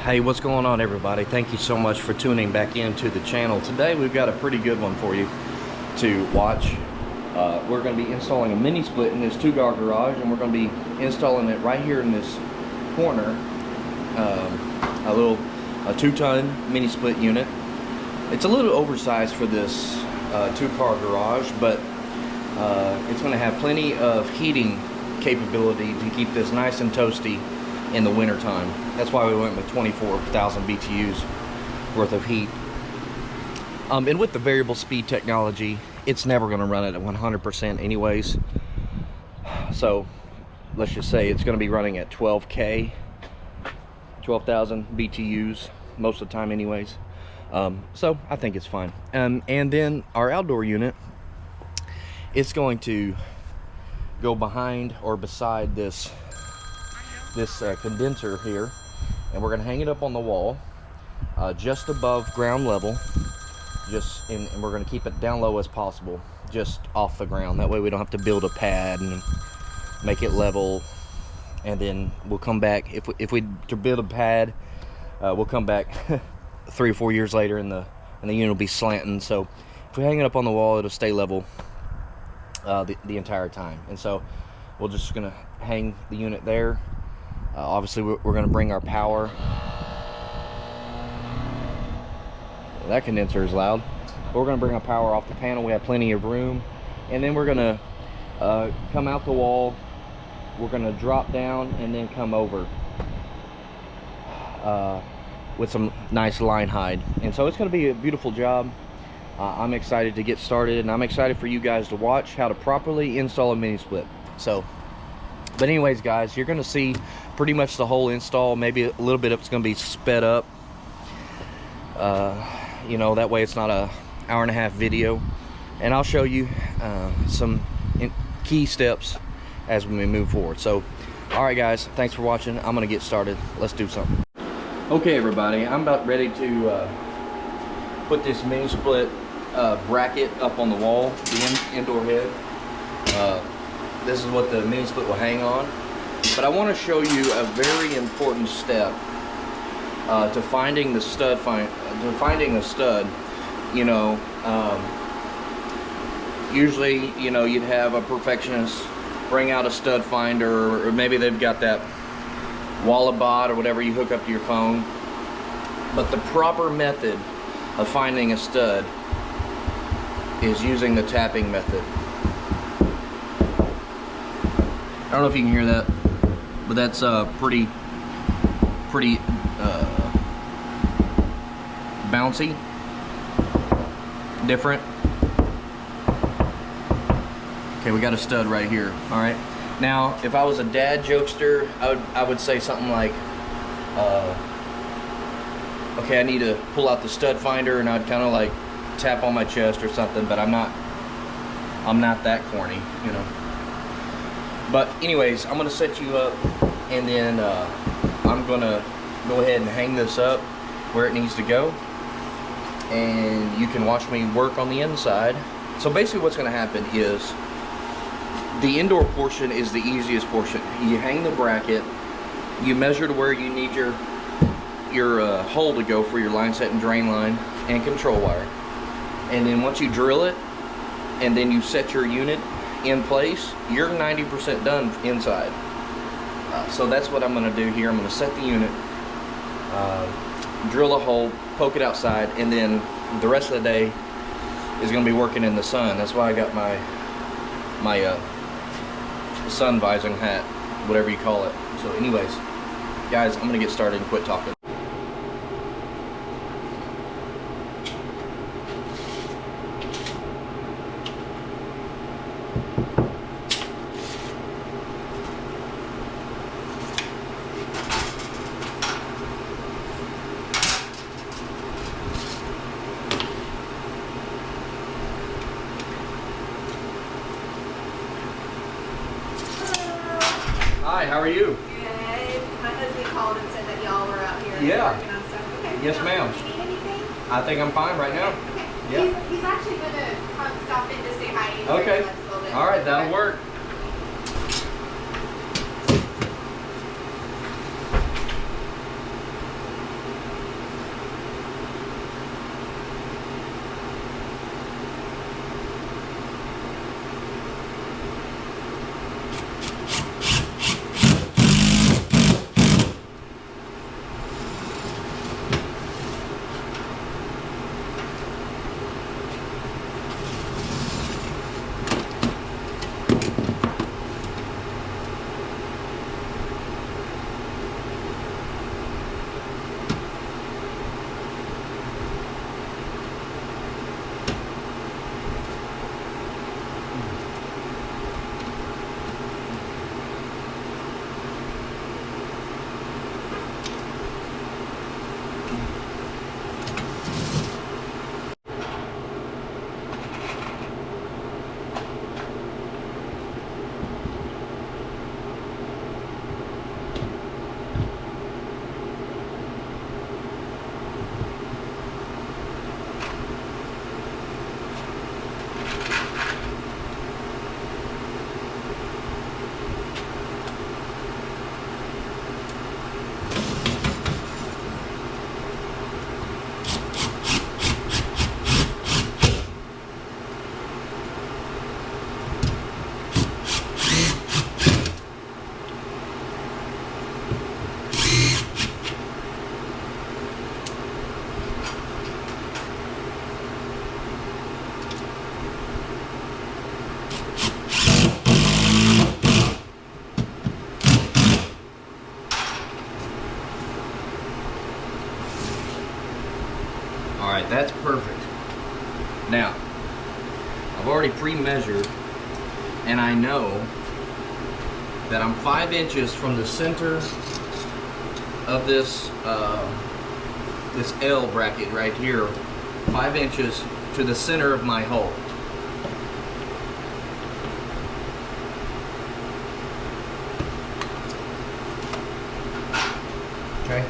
Hey, what's going on, everybody? Thank you so much for tuning back into the channel. Today we've got a pretty good one for you to watch. We're going to be installing a mini split in this 2-car garage, and we're going to be installing it right here in this corner. A 2-ton mini split unit. It's a little oversized for this 2-car garage, but it's going to have plenty of heating capability to keep this nice and toasty in the winter time. That's why we went with 24,000 BTUs worth of heat. And with the variable speed technology, it's never going to run it at 100% anyways. So let's just say it's going to be running at 12,000 BTUs most of the time anyways. So I think it's fine. And then our outdoor unit, it's going to go behind or beside this condenser here, and we're going to hang it up on the wall just above ground level, and we're going to keep it down low as possible, just off the ground. That way we don't have to build a pad and make it level, and then we'll come back if we build a pad. We'll come back 3 or 4 years later and the unit will be slanting. So if we hang it up on the wall, it'll stay level the entire time. And so we're just gonna hang the unit there. Obviously we're going to bring our power. That condenser is loud. But we're going to bring our power off the panel. We have plenty of room. And then we're going to come out the wall. We're going to drop down and then come over with some nice line hide. And so it's going to be a beautiful job. I'm excited to get started, and I'm excited for you guys to watch how to properly install a mini split. But anyways, guys, you're going to see pretty much the whole install. Maybe a little bit of it's going to be sped up. You know, that way it's not a hour-and-a-half video. And I'll show you some key steps as we move forward. So, all right, guys, thanks for watching. I'm going to get started. Let's do something. Okay, everybody, I'm about ready to put this mini split bracket up on the wall, the indoor head. This is what the mini split will hang on. But I want to show you a very important step to finding the stud. Finding a stud. You know, usually, you know, you'd have a perfectionist bring out a stud finder, or maybe they've got that Wallabot or whatever you hook up to your phone. But the proper method of finding a stud is using the tapping method. I don't know if you can hear that, but that's pretty bouncy, different. Okay, we got a stud right here. All right. Now, if I was a dad jokester, I would say something like, okay, I need to pull out the stud finder, and I'd kind of like tap on my chest or something. But I'm not that corny, you know. But anyways, I'm gonna set you up, and then I'm gonna go ahead and hang this up where it needs to go, and you can watch me work on the inside. So basically what's gonna happen is the indoor portion is the easiest portion. You hang the bracket, you measure to where you need your hole to go for your line set and drain line and control wire. And then once you drill it, and then you set your unit in place, you're 90% done inside. So that's what I'm going to do here. I'm going to set the unit, drill a hole, poke it outside, and then the rest of the day is going to be working in the sun. That's why I got my sun visor hat, whatever you call it. So anyways, guys, I'm going to get started and quit talking. Hi, how are you? Good. My husband called and said that y'all were out here working on stuff. Okay. Yes, ma'am. Do you need anything? I think I'm fine right now. Okay. Yeah. He's actually going to come stop in to say hi. Okay. All right, that'll work. that I'm 5 inches from the center of this this L bracket right here, 5 inches to the center of my hole. Okay,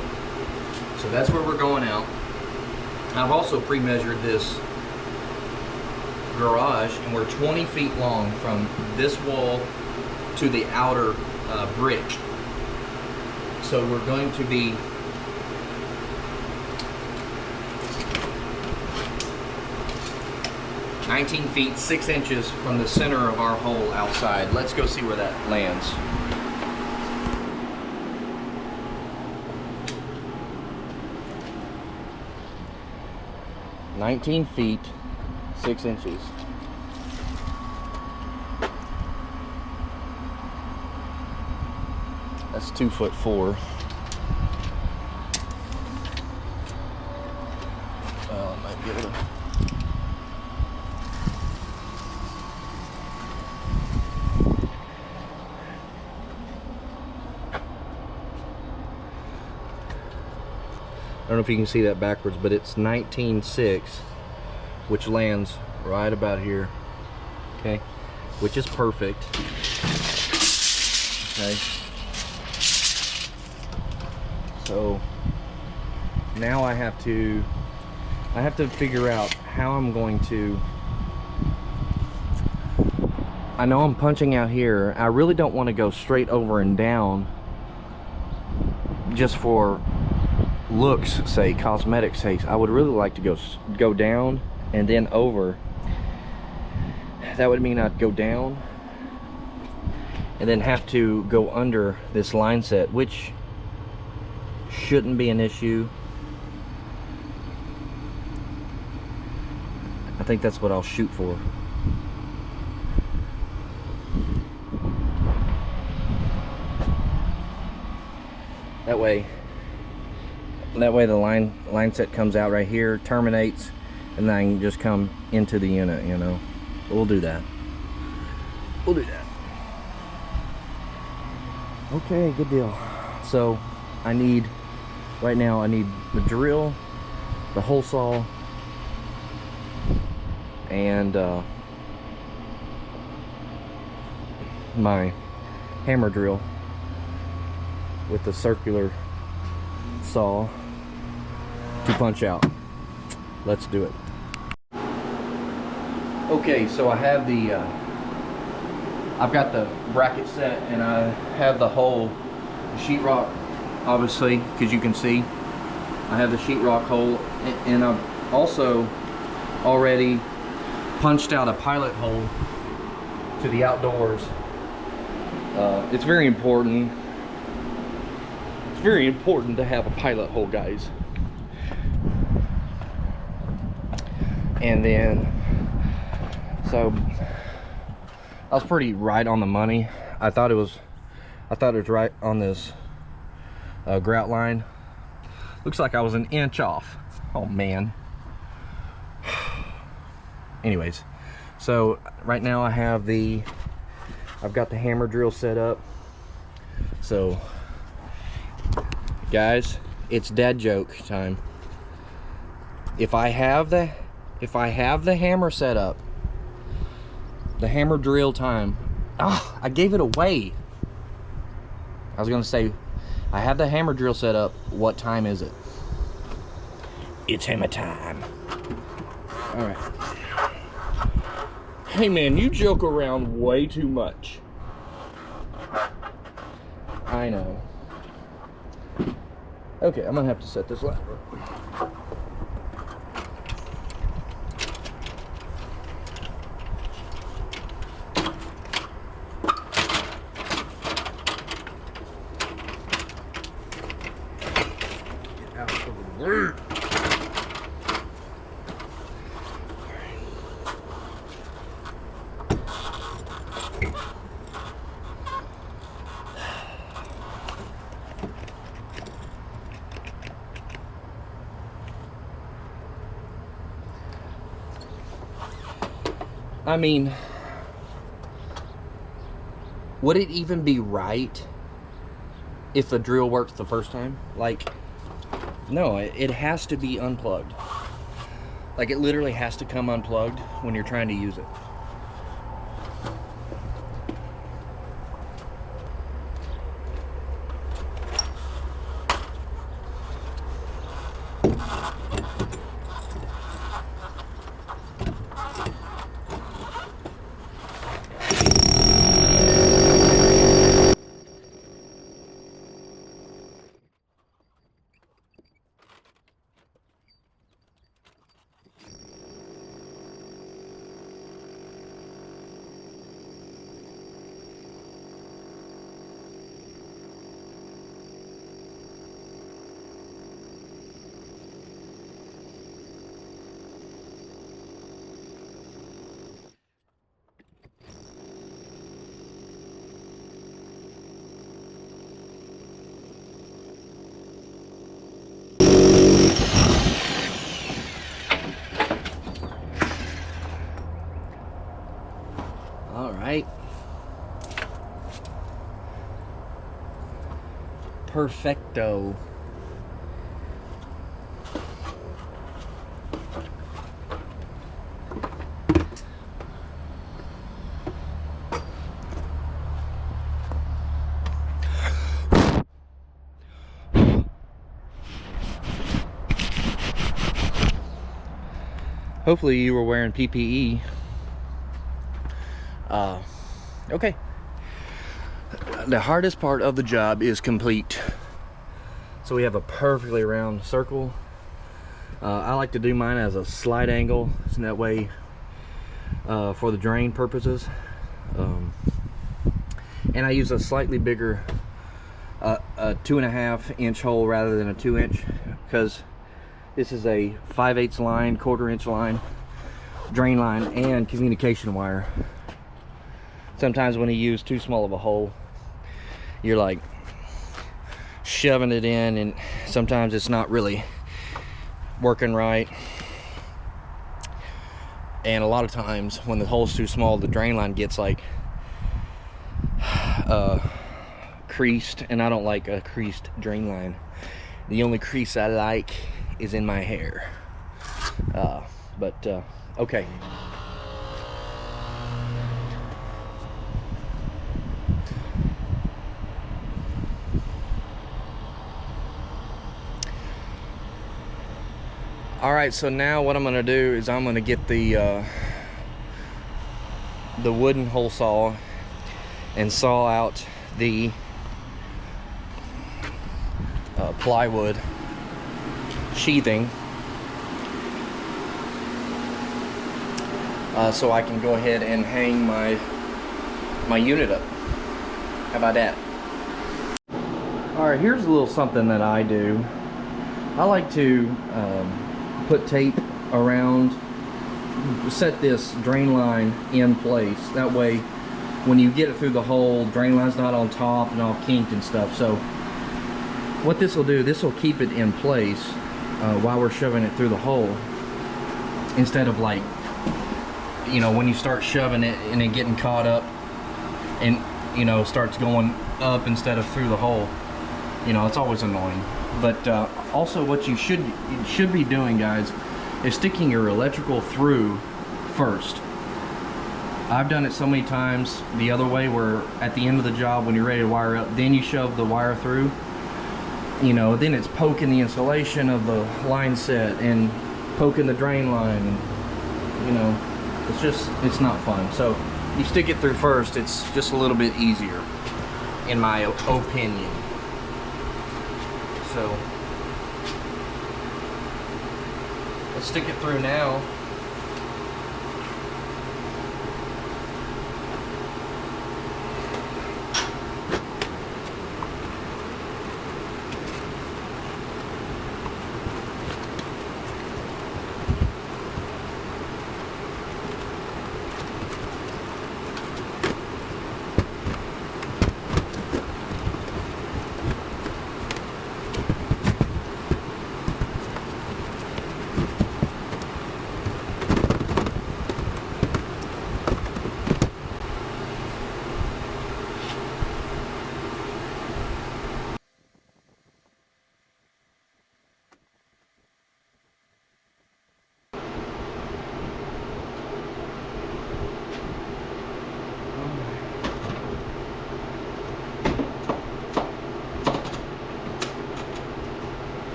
so that's where we're going out. I've also pre-measured this garage, and we're 20 feet long from this wall to the outer brick. So we're going to be (19 feet 6 inches) from the center of our hole outside. Let's go see where that lands. (19 feet 6 inches). That's 2'4". Well, I might be able to. I don't know if you can see that backwards, but it's 19.6, which lands right about here. Okay, which is perfect. Okay. So now I have to figure out how I'm going to. I know I'm punching out here. I really don't want to go straight over and down just for looks sake, cosmetic sake. I would really like to go down and then over. That would mean I'd go down and then have to go under this line set, which shouldn't be an issue. I think that's what I'll shoot for. That way the line set comes out right here, terminates, and then I can just come into the unit, you know. We'll do that. We'll do that. Okay, good deal. So right now I need the drill, the hole saw, and my hammer drill with the circular saw to punch out. Let's do it. Okay, so I have I've got the bracket set, and I have the hole, the sheetrock, obviously, because you can see I have the sheetrock hole, and I've also already punched out a pilot hole to the outdoors. It's very important. It's very important to have a pilot hole, guys. And then, so I was pretty right on the money. I thought it was right on this grout line. Looks like I was an inch off. Oh man. Anyways, so right now I've got the hammer drill set up. So guys, it's dad joke time. If I have the hammer set up, the hammer drill time. Ah, I gave it away. I was gonna say, I have the hammer drill set up. What time is it? It's hammer time. All right. Hey man, you joke around way too much. I know. Okay, I'm gonna have to set this ladder up. I mean, would it even be right if the drill works the first time? Like, no, it has to be unplugged. Like, it literally has to come unplugged when you're trying to use it. All right. Perfecto. Hopefully you were wearing PPE. Okay. The hardest part of the job is complete. So we have a perfectly round circle. I like to do mine as a slight angle, so that way for the drain purposes. And I use a slightly bigger a 2.5 inch hole rather than a 2 inch, because this is a 5/8 line, 1/4 inch line, drain line, and communication wire. Sometimes when you use too small of a hole, you're like shoving it in, and sometimes it's not really working right. And a lot of times when the hole's too small, the drain line gets like creased, and I don't like a creased drain line. The only crease I like is in my hair. Okay. All right, so now what I'm gonna do is I'm gonna get the wooden hole saw and saw out the plywood sheathing, so I can go ahead and hang my unit up. How about that? All right, here's a little something that I do. I like to put tape around, set this drain line in place. That way when you get it through the hole, drain line's not on top and all kinked and stuff. So what this will do, this will keep it in place while we're shoving it through the hole, instead of, like, you know, when you start shoving it and it getting caught up and, you know, starts going up instead of through the hole. You know, it's always annoying. But also what you should be doing, guys, is sticking your electrical through first. I've done it so many times the other way, where at the end of the job, when you're ready to wire up, then you shove the wire through. You know, then it's poking the insulation of the line set and poking the drain line, and, you know, it's not fun. So you stick it through first. It's just a little bit easier, in my opinion. So let's stick it through now.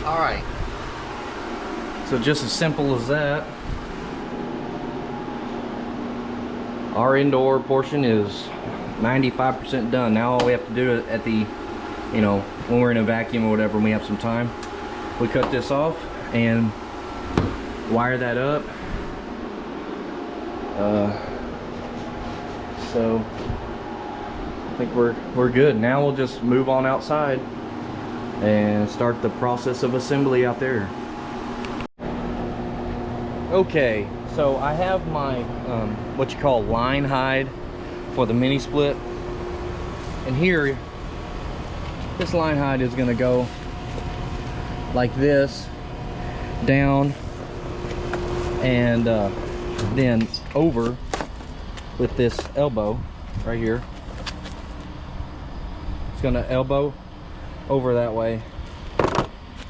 All right. So just as simple as that. Our indoor portion is 95% done. Now all we have to do it at the, you know, when we're in a vacuum or whatever, and we have some time, we cut this off and wire that up. So I think we're good. Now we'll just move on outside and start the process of assembly out there. Okay, so I have my what you call line hide for the mini split, and here this line hide is going to go like this down and then over with this elbow right here. It's going to elbow over that way,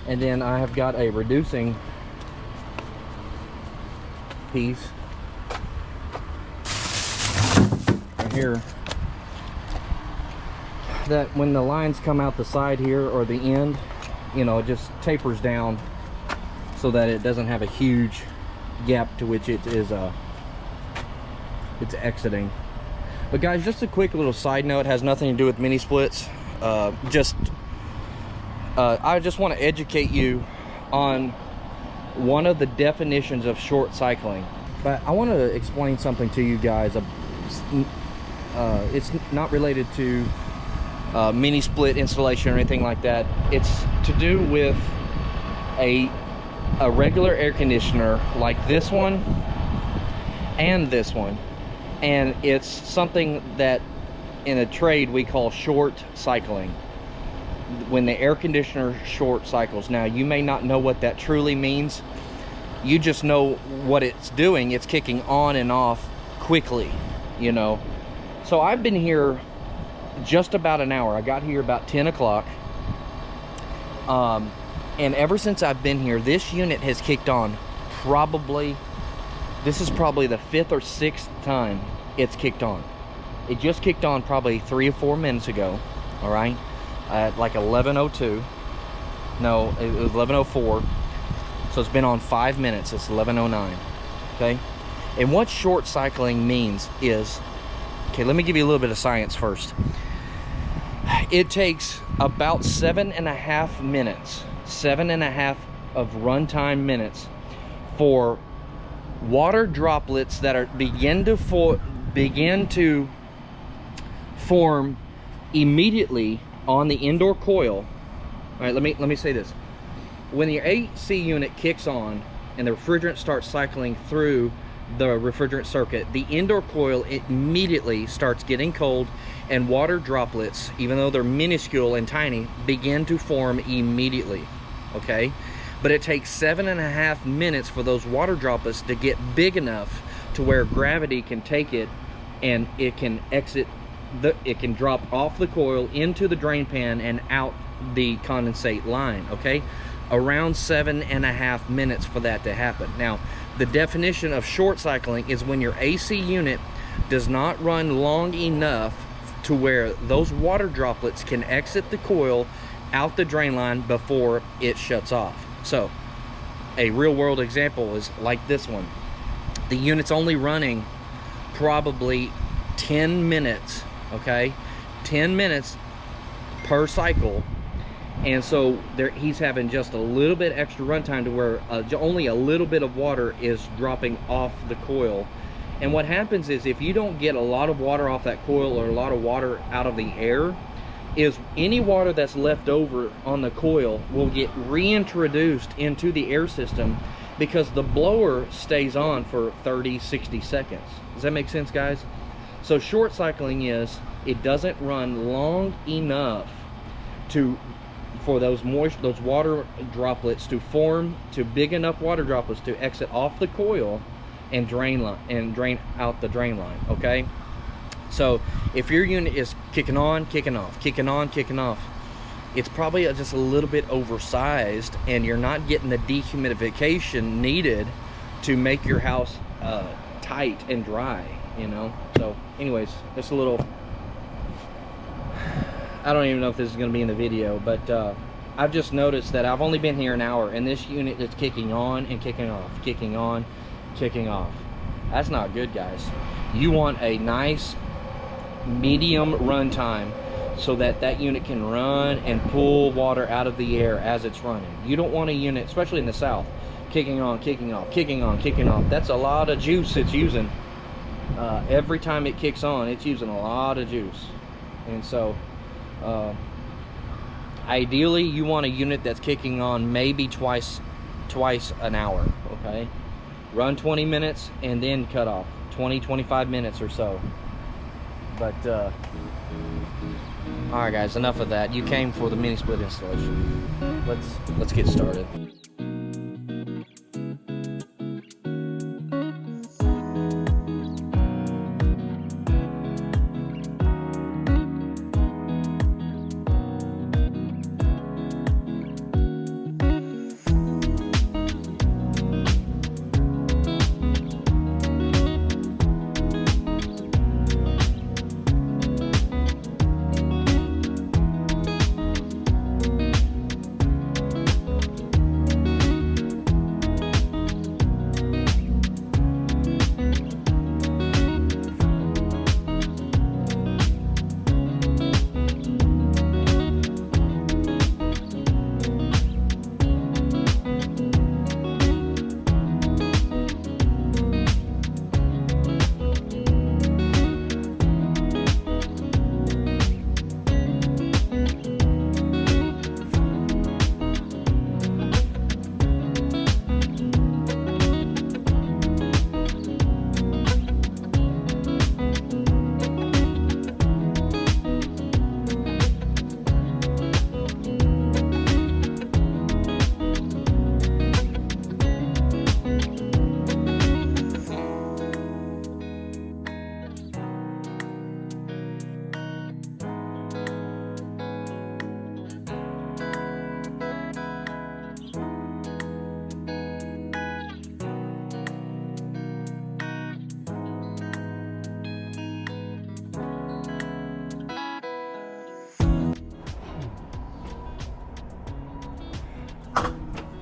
and then I have got a reducing piece right here that when the lines come out the side here or the end, you know, it just tapers down so that it doesn't have a huge gap to which it is it's exiting. But guys, just a quick little side note, has nothing to do with mini splits. I just want to educate you on one of the definitions of short cycling. But I want to explain something to you guys. It's not related to mini split installation or anything like that. It's to do with a regular air conditioner like this one and this one, and it's something that in a trade we call short cycling. When the air conditioner short cycles, now you may not know what that truly means. You just know what it's doing. It's kicking on and off quickly, you know. So I've been here just about an hour. I got here about 10 o'clock, and ever since I've been here, this unit has kicked on. This is probably the 5th or 6th time it's kicked on. It just kicked on probably 3 or 4 minutes ago. All right, at like 11:02. No, it was 11:04. So it's been on 5 minutes. It's 11:09. Okay, and what short cycling means is, okay, let me give you a little bit of science first. It takes about 7.5 minutes, 7.5 of runtime minutes, for water droplets that are begin to form immediately on the indoor coil. All right, let me say this. When your AC unit kicks on and the refrigerant starts cycling through the refrigerant circuit, the indoor coil immediately starts getting cold, and water droplets, even though they're minuscule and tiny, begin to form immediately. Okay, but it takes 7.5 minutes for those water droplets to get big enough to where gravity can take it and it can exit it can drop off the coil into the drain pan and out the condensate line. Okay, around 7.5 minutes for that to happen. Now, the definition of short cycling is when your AC unit does not run long enough to where those water droplets can exit the coil out the drain line before it shuts off. So a real world example is like this one. The unit's only running probably 10 minutes, okay? 10 minutes per cycle. And so he's having just a little bit extra runtime to where only a little bit of water is dropping off the coil. And what happens is, if you don't get a lot of water off that coil or a lot of water out of the air, is any water that's left over on the coil will get reintroduced into the air system because the blower stays on for 30-60 seconds. Does that make sense, guys? So short cycling is, it doesn't run long enough for those water droplets to form, to big enough water droplets to exit off the coil and drain out the drain line. Okay, so if your unit is kicking on, kicking off, kicking on, kicking off, it's probably just a little bit oversized, and you're not getting the dehumidification needed to make your house tight and dry, you know. So anyways, just a little, I don't even know if this is going to be in the video, but I've just noticed that I've only been here an hour, and this unit is kicking on and kicking off, kicking on, kicking off. That's not good, guys. You want a nice medium run time so that that unit can run and pull water out of the air as it's running. You don't want a unit, especially in the south, kicking on, kicking off, kicking on, kicking off. That's a lot of juice it's using. Every time it kicks on, it's using a lot of juice. And so ideally you want a unit that's kicking on maybe twice an hour. Okay, run 20 minutes and then cut off 20-25 minutes or so. But all right, guys, enough of that. You came for the mini split installation. Let's get started.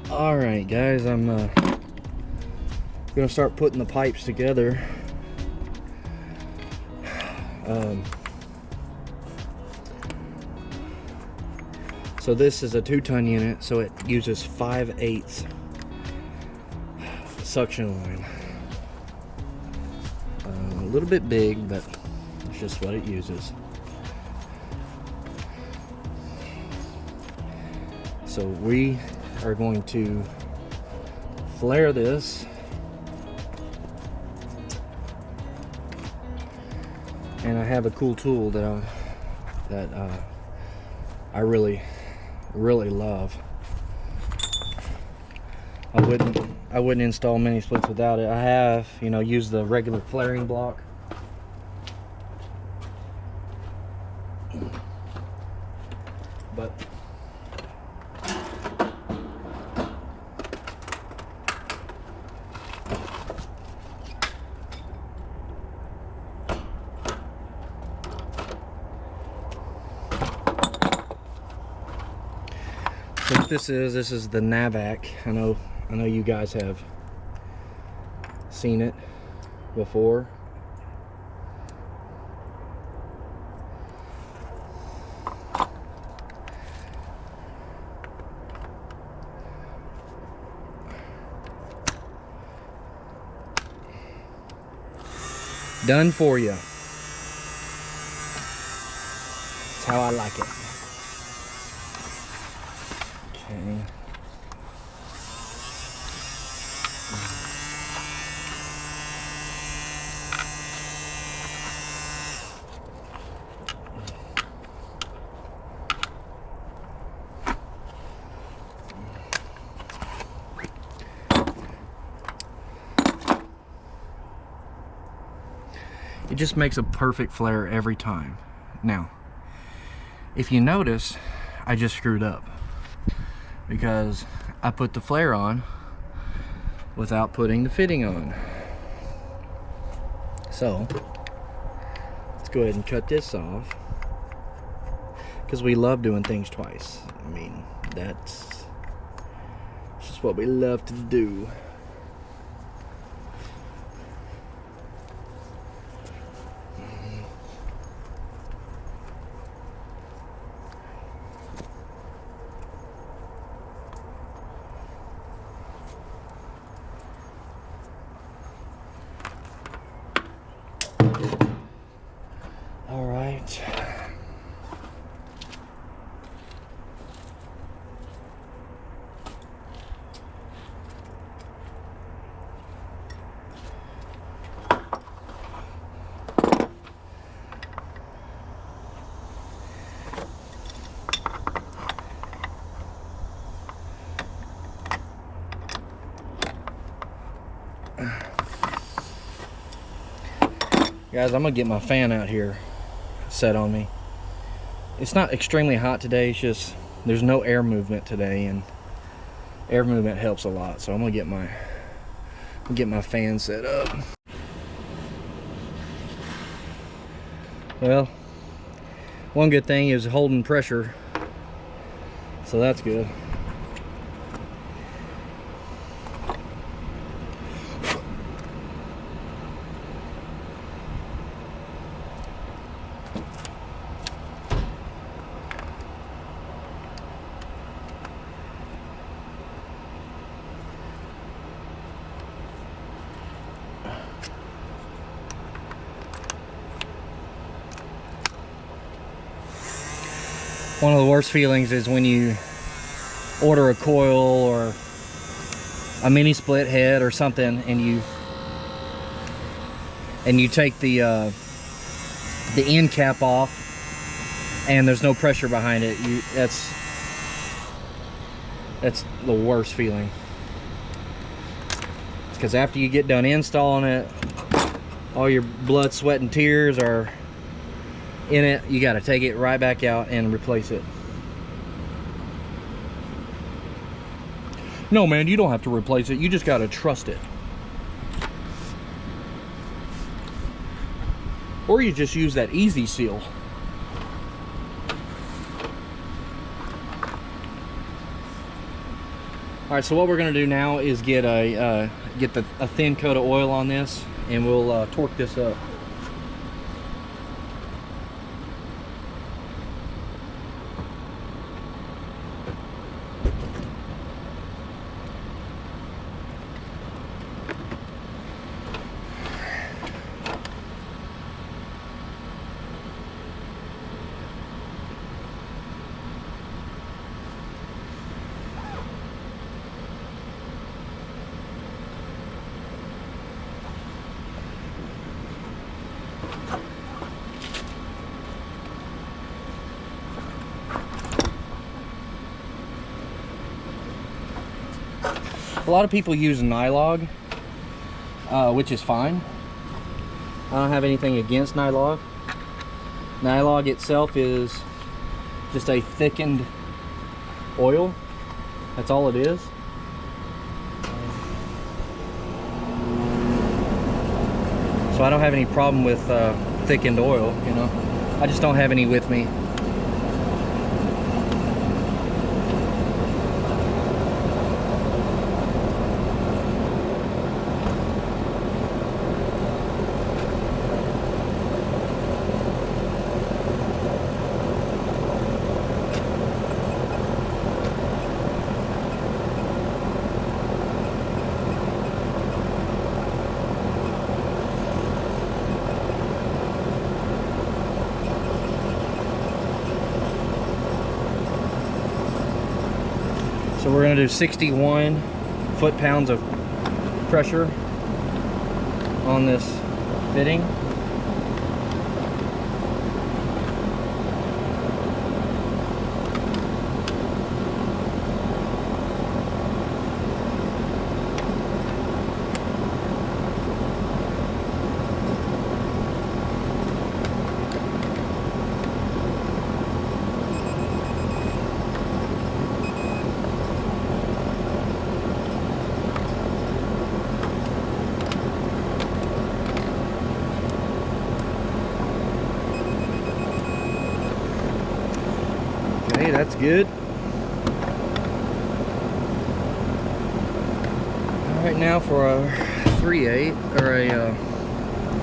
All right, guys, I'm gonna start putting the pipes together. So this is a 2-ton unit, so it uses 5/8 suction line. A little bit big, but it's just what it uses. So we are going to flare this and I have a cool tool that I really love. I wouldn't install mini splits without it. I have, you know, used the regular flaring block, but so what this is the Navac. I know you guys have seen it before. Done for you. That's how I like it. Okay. It just makes a perfect flare every time. Now, if you notice, I just screwed up because I put the flare on without putting the fitting on. So let's go ahead and cut this off, because we love doing things twice. I mean, That's just what we love to do. All right. Guys, I'm gonna get my fan out here set on me. It's not extremely hot today, it's just there's no air movement today, and air movement helps a lot. So I'm gonna get my fan set up. Well, one good thing is holding pressure, so that's good. One of the worst feelings is when you order a coil or a mini split head or something, and you take the end cap off and there's no pressure behind it. That's the worst feeling, because after you get done installing it, all your blood, sweat, and tears are in it. You got to take it right back out and replace it. No, man, you don't have to replace it. You just got to trust it. Or you just use that Easy Seal. All right, so what we're going to do now is get a thin coat of oil on this, and we'll torque this up. A lot of people use Nylog, which is fine. I don't have anything against Nylog. Nylog itself is just a thickened oil. That's all it is. So I don't have any problem with thickened oil, you know. I just don't have any with me. So we're going to do 61 foot-pounds of pressure on this fitting. Okay, that's good. right now for a 3/8 or a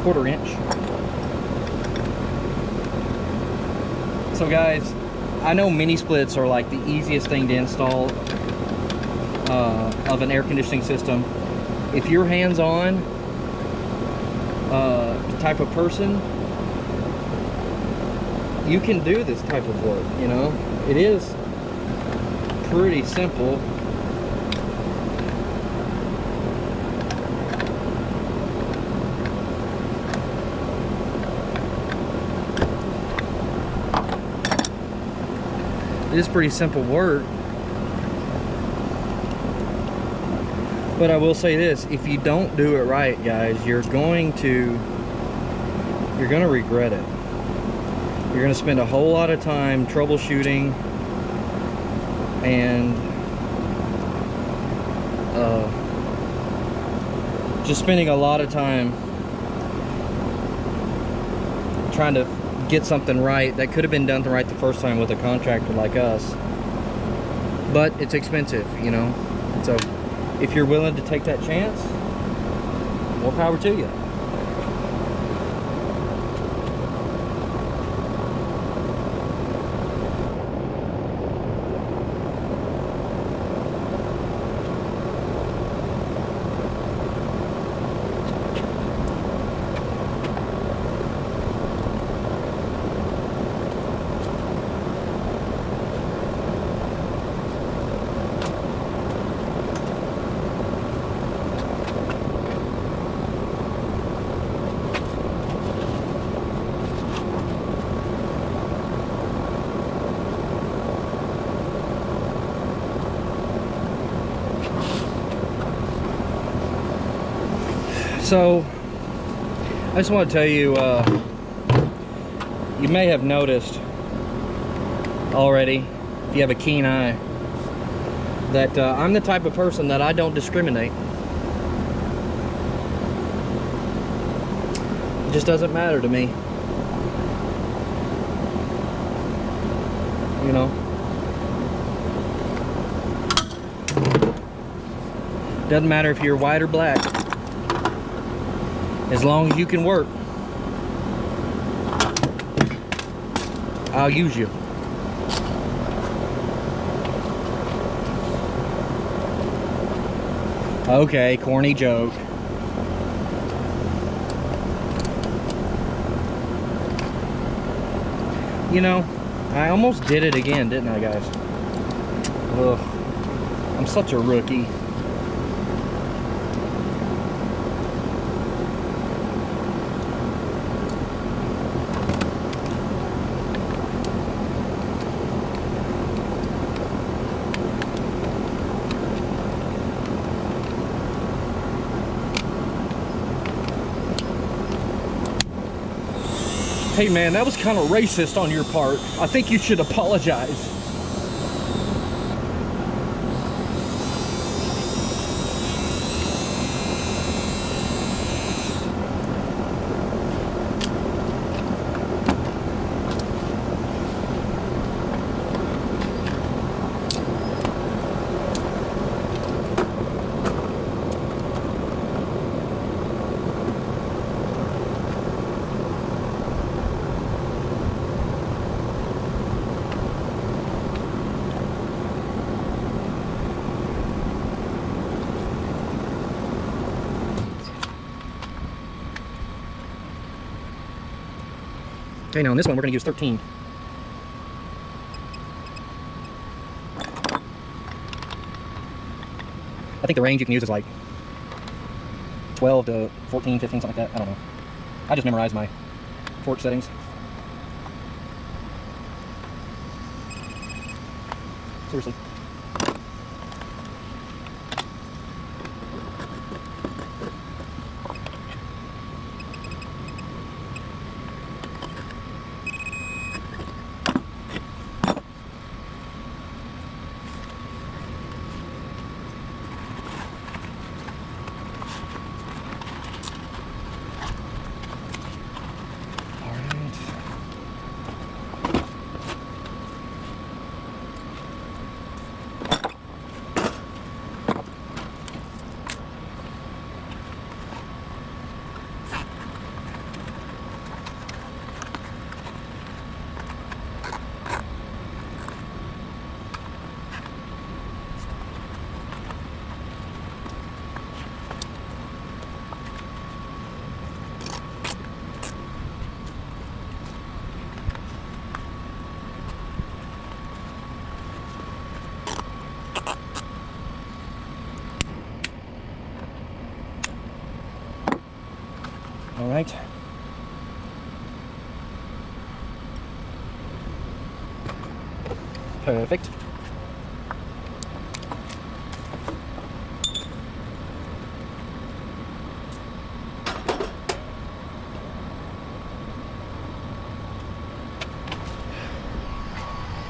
1/4 inch. So guys, I know mini splits are like the easiest thing to install of an air conditioning system. If you're hands-on type of person, you can do this type of work, you know. It is pretty simple. It is pretty simple work. But I will say this, if you don't do it right, guys, you're going to regret it. You're going to spend a whole lot of time troubleshooting and just spending a lot of time trying to get something right that could have been done right the first time with a contractor like us. But it's expensive, you know. So if you're willing to take that chance, more power to you. So I just want to tell you, you may have noticed already, if you have a keen eye, that I'm the type of person that I don't discriminate. It just doesn't matter to me, you know. Doesn't matter if you're white or black. As long as you can work, I'll use you. Okay, corny joke. You know, I almost did it again, didn't I, guys? Ugh, I'm such a rookie. Hey man, that was kind of racist on your part. I think you should apologize. Okay, now on this one we're going to use 13. I think the range you can use is like 12 to 14, 15, something like that. I don't know. I just memorized my torque settings. Seriously. All right. Perfect.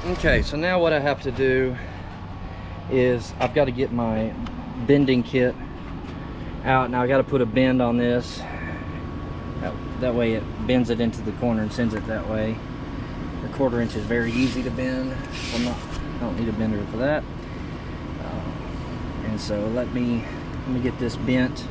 Okay, so now what I have to do is I've got to get my bending kit out. Now I got to put a bend on this. That way it bends it into the corner and sends it that way. The 1/4 inch is very easy to bend. I don't need a bender for that. And so let me get this bent.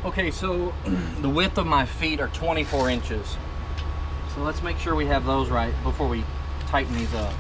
Okay, so the width of my feet are 24 inches. So let's make sure we have those right before we tighten these up.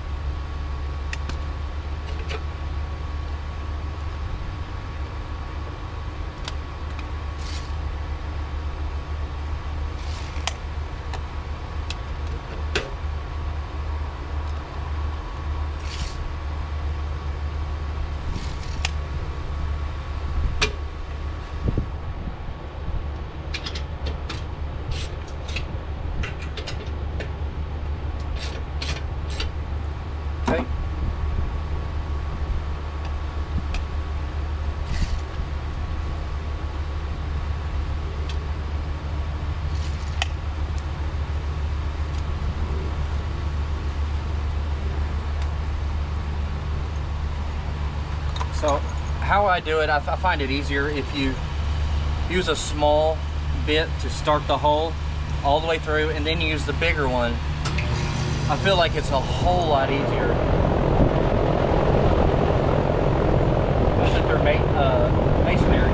So how I do it, I find it easier if you use a small bit to start the hole all the way through, and then you use the bigger one. I feel like it's a whole lot easier. Especially through masonry.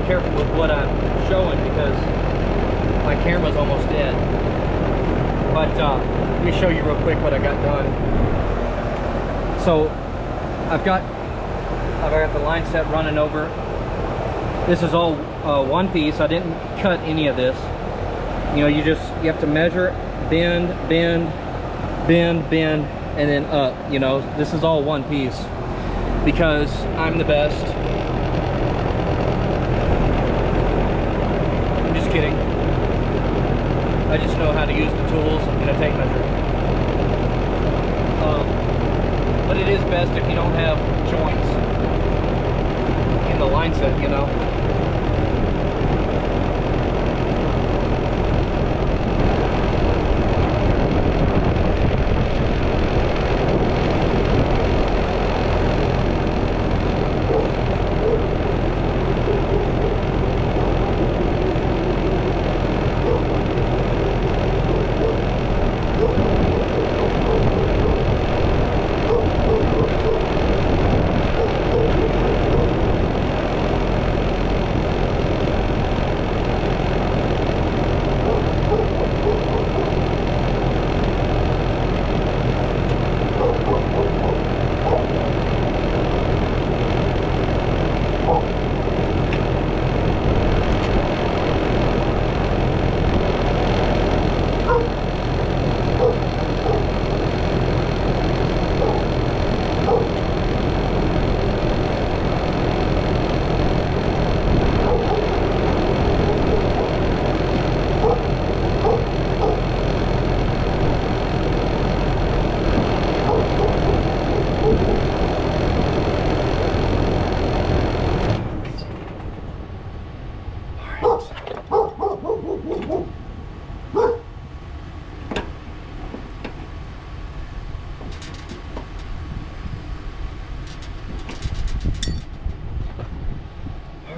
careful with what I'm showing because my camera's almost dead. But let me show you real quick what I got done. So I've got the line set running over. This is all one piece. I didn't cut any of this. You know, you have to measure, bend, bend, bend, bend, and then up. You know, this is all one piece because I'm the best. I'm just kidding. I just know how to use the tools and a tape measure. But it is better. best if you don't have joints in the line set, you know.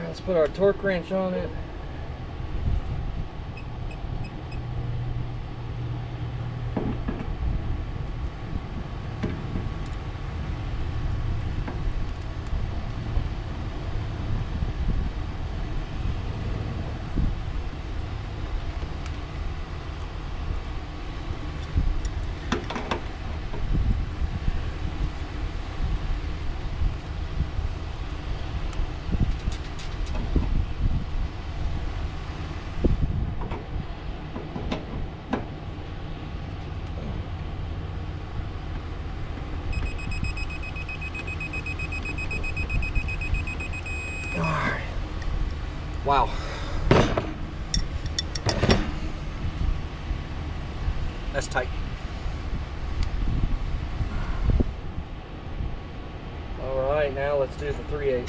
Let's put our torque wrench on it. Wow. That's tight. All right, now let's do the 3/8.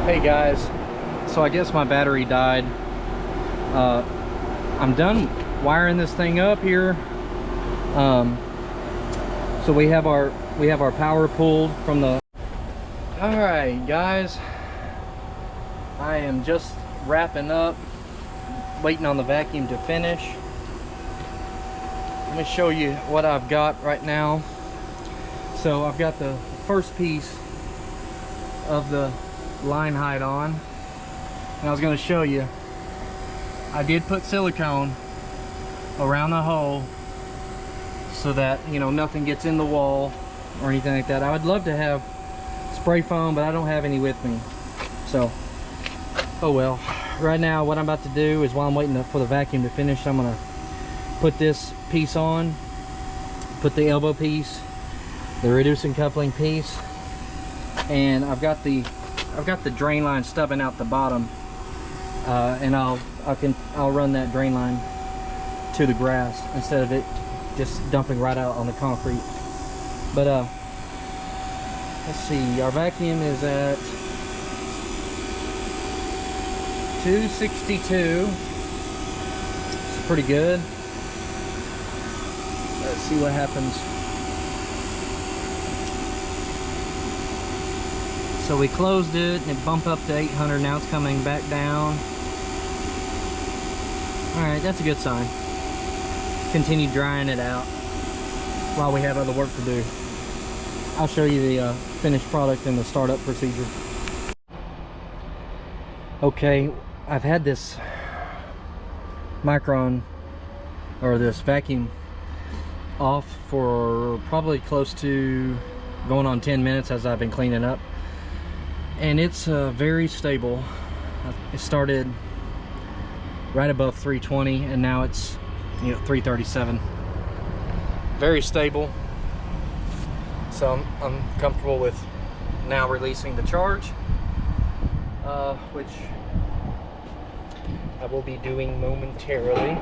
Hey guys, so I guess my battery died. I'm done wiring this thing up here. So we have our power pulled from the. All right, guys, I am just wrapping up, waiting on the vacuum to finish. Let me show you what I've got right now. So I've got the first piece of the line height on, and I was going to show you, I did put silicone around the hole so that, you know, nothing gets in the wall or anything like that. I would love to have spray foam, but I don't have any with me, so oh well. Right now what I'm about to do is, while I'm waiting for the vacuum to finish, I'm gonna put this piece on, put the elbow piece, the reducing coupling piece, and I've got the drain line stubbing out the bottom, and I'll run that drain line to the grass instead of it just dumping right out on the concrete. But let's see, our vacuum is at 262. It's pretty good. Let's see what happens. So we closed it and it bumped up to 800. Now it's coming back down. Alright, that's a good sign. Continue drying it out while we have other work to do. I'll show you the finished product and the startup procedure. Okay, I've had this Micron, or this vacuum, off for probably close to going on 10 minutes as I've been cleaning up, and it's very stable. It started right above 320 and now it's, you know, 337. Very stable, so I'm comfortable with now releasing the charge, which I will be doing momentarily.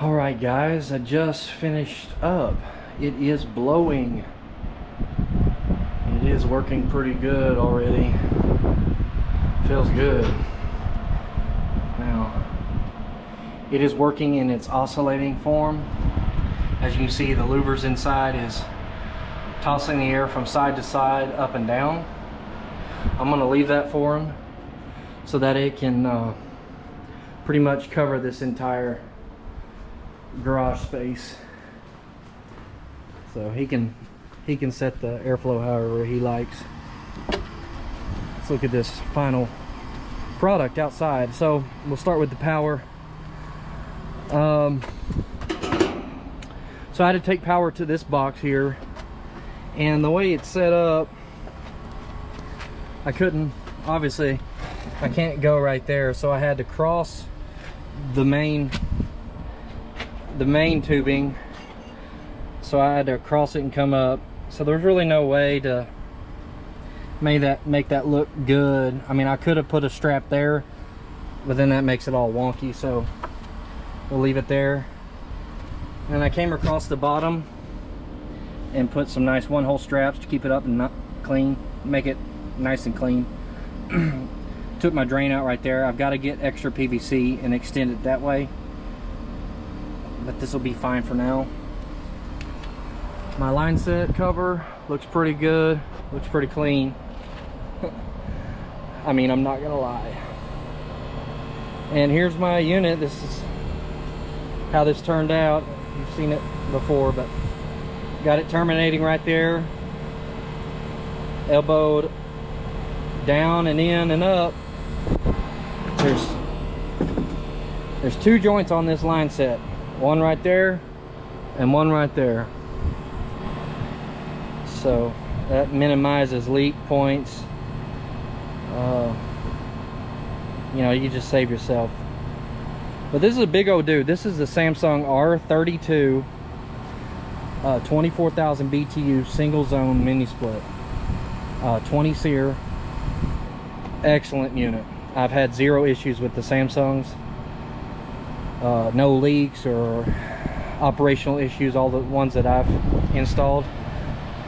Alright guys, I just finished up. It is blowing. It is working pretty good already. Feels good. Now, it is working in its oscillating form. As you can see, the louvers inside is tossing the air from side to side, up and down. I'm going to leave that for him so that it can pretty much cover this entire garage space. So he can set the airflow however he likes. Let's look at this final product outside. So we'll start with the power. So I had to take power to this box here, and the way it's set up, I couldn't, obviously I can't go right there, so I had to cross the main tubing. So I had to cross it and come up. So there's really no way to make that look good. I mean, I could have put a strap there, but then that makes it all wonky, so we'll leave it there. And I came across the bottom and put some nice one-hole straps to keep it up and not clean, make it nice and clean. Took my drain out right there. I've got to get extra PVC and extend it that way, but this will be fine for now. My line set cover looks pretty good, looks pretty clean. I mean, I'm not gonna lie. And here's my unit. This is how this turned out. You've seen it before, but got it terminating right there, elbowed down and in and up. There's two joints on this line set, one right there and one right there. So that minimizes leak points. You know, you just save yourself. But this is a big old dude. This is the Samsung R32 24,000 BTU single zone mini split, 20 SEER. Excellent unit. I've had zero issues with the Samsungs. No leaks or operational issues, all the ones that I've installed.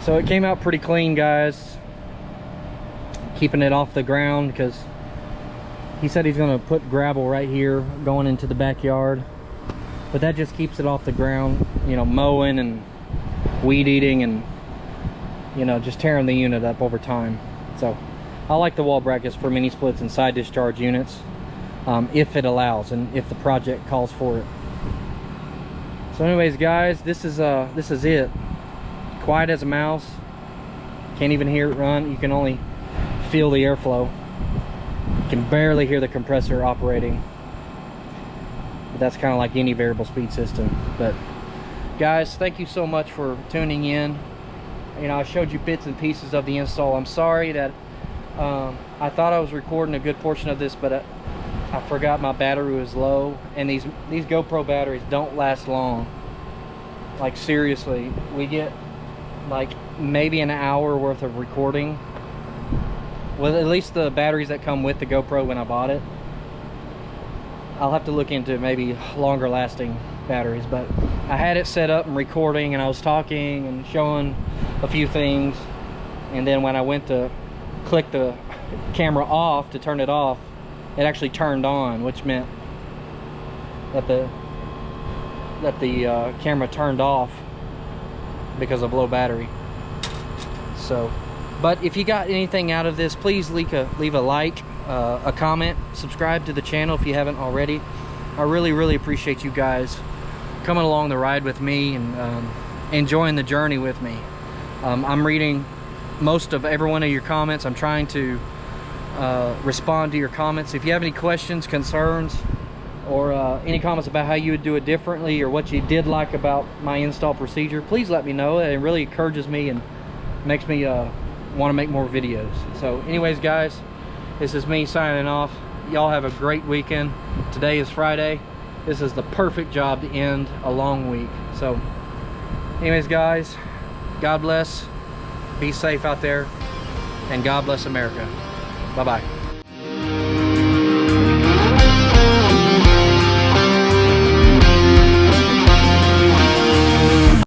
So it came out pretty clean, guys. Keeping it off the ground because he said he's going to put gravel right here going into the backyard, but that just keeps it off the ground, you know, mowing and weed eating and, you know, just tearing the unit up over time. So I like the wall brackets for mini splits and side discharge units, if it allows and if the project calls for it. So anyways, guys, this is it. Quiet as a mouse. Can't even hear it run. You can only feel the airflow. You can barely hear the compressor operating. But that's kind of like any variable speed system. But guys, thank you so much for tuning in. You know, I showed you bits and pieces of the install. I'm sorry that I thought I was recording a good portion of this, but I forgot my battery was low, and these GoPro batteries don't last long. Like seriously, we get like maybe an hour worth of recording. Well, at least the batteries that come with the GoPro when I bought it. I'll have to look into maybe longer lasting batteries, but I had it set up and recording, and I was talking and showing a few things, and then when I went to click the camera off to turn it off, it actually turned on, which meant that the camera turned off because of low battery. So, but if you got anything out of this, please leave a like, a comment, subscribe to the channel if you haven't already. I really appreciate you guys coming along the ride with me and enjoying the journey with me. I'm reading most of every one of your comments. I'm trying to respond to your comments. If you have any questions, concerns, or any comments about how you would do it differently, or what you did like about my install procedure, please let me know. It really encourages me and makes me want to make more videos. So anyways, guys, this is me signing off. Y'all have a great weekend. Today is Friday. This is the perfect job to end a long week. So anyways, guys, God bless. Be safe out there, and God bless America. Bye-bye.